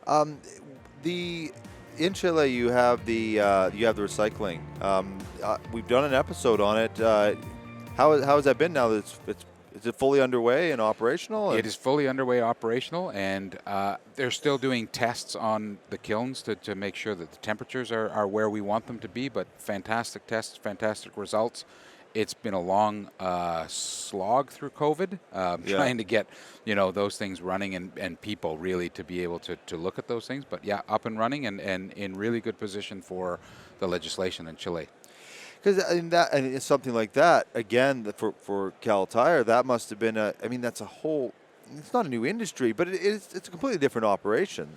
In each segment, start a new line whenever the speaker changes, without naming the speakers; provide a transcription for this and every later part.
Um, the in Chile, you have the recycling. We've done an episode on it. How has that been now that it's is it fully underway and operational?
It is fully underway, operational, and they're still doing tests on the kilns to make sure that the temperatures are where we want them to be. But fantastic tests, fantastic results. It's been a long slog through COVID, trying to get those things running and people really to be able to look at those things. But yeah, up and running and in really good position for the legislation in Chile.
Because it's something like that again for Kal Tire. That must have been that's a whole. It's not a new industry, but it's a completely different operation.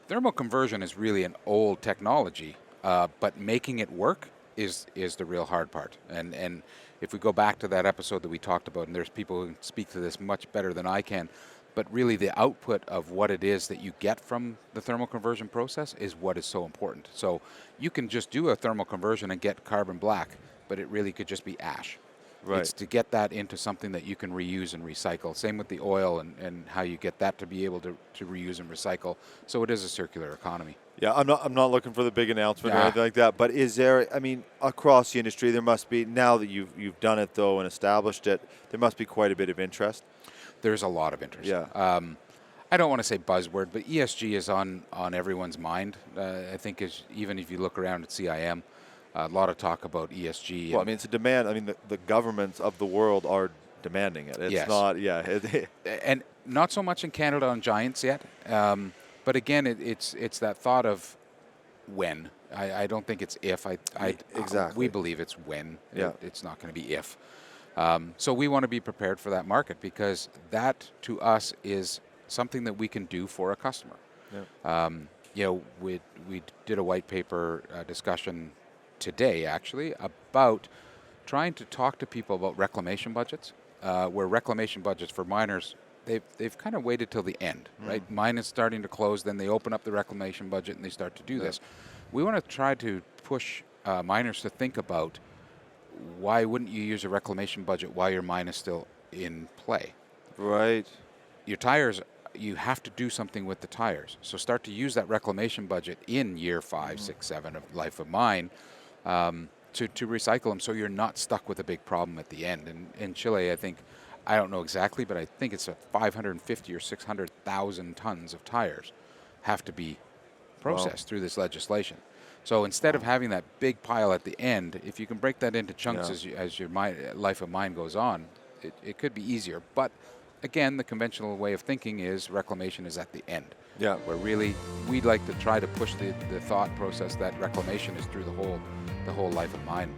Thermal conversion is really an old technology, but making it work is the real hard part. And if we go back to that episode that we talked about, and there's people who can speak to this much better than I can, but really the output of what it is that you get from the thermal conversion process is what is so important. So you can just do a thermal conversion and get carbon black, but it really could just be ash.
Right.
It's to get that into something that you can reuse and recycle. Same with the oil and how you get that to be able to reuse and recycle. So it is a circular economy.
Yeah, I'm not looking for the big announcement or anything like that. But is there? Across the industry, there must be, now that you've done it though and established it, there must be quite a bit of interest.
There's a lot of interest.
Yeah.
I don't want to say buzzword, but ESG is on everyone's mind. I think even if you look around at CIM, a lot of talk about ESG.
Well, it's a demand. The governments of the world are demanding it. It's not,
and not so much in Canada on giants yet. But again, it's that thought of when. I don't think it's if.
Exactly.
We believe it's when.
Yeah.
It's not going to be if. So we want to be prepared for that market because that to us is something that we can do for a customer.
Yeah.
We did a white paper discussion today actually about trying to talk to people about reclamation budgets, where reclamation budgets for miners, they've kind of waited till the end, right? Mine is starting to close, then they open up the reclamation budget and they start to do this. We want to try to push miners to think about, why wouldn't you use a reclamation budget while your mine is still in play?
Right.
Your tires, you have to do something with the tires. So start to use that reclamation budget in year 5, 6, 7 of life of mine to recycle them so you're not stuck with a big problem at the end. And in Chile, I don't know exactly, but I think it's 550 or 600,000 tons of tires have to be processed through this legislation. So instead of having that big pile at the end, if you can break that into chunks as your life of mine goes on, it could be easier. But again, the conventional way of thinking is reclamation is at the end.
Yeah.
Where really we'd like to try to push the thought process that reclamation is through the whole life of mine.